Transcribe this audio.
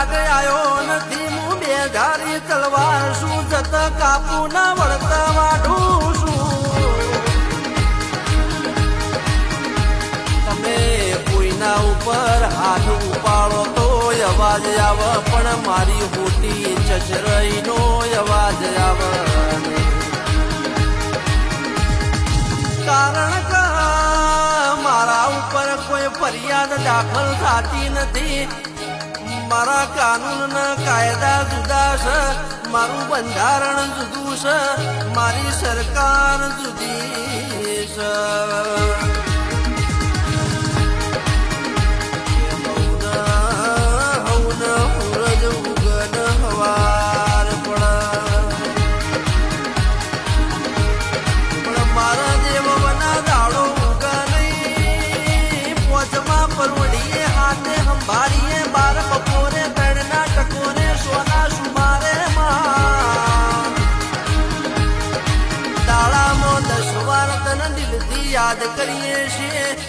રાગ આયો નથી હું બે ધારી તલવાર શું જત કાપું ના વળતા વાઢું છું તમે કોઈના ઉપર હાથ ઉપાડો તો અવાજ આવે પણ મારી હોટી ચચરઈનો અવાજ આવે કારણ કે મારા ઉપર કોઈ ફરિયાદ દાખલ થતી નથી મારા કાનૂન કાયદા જુદા છે મારું બંધારણ જુદું છે મારી સરકાર જુદી છે યાદ કરીએ છીએ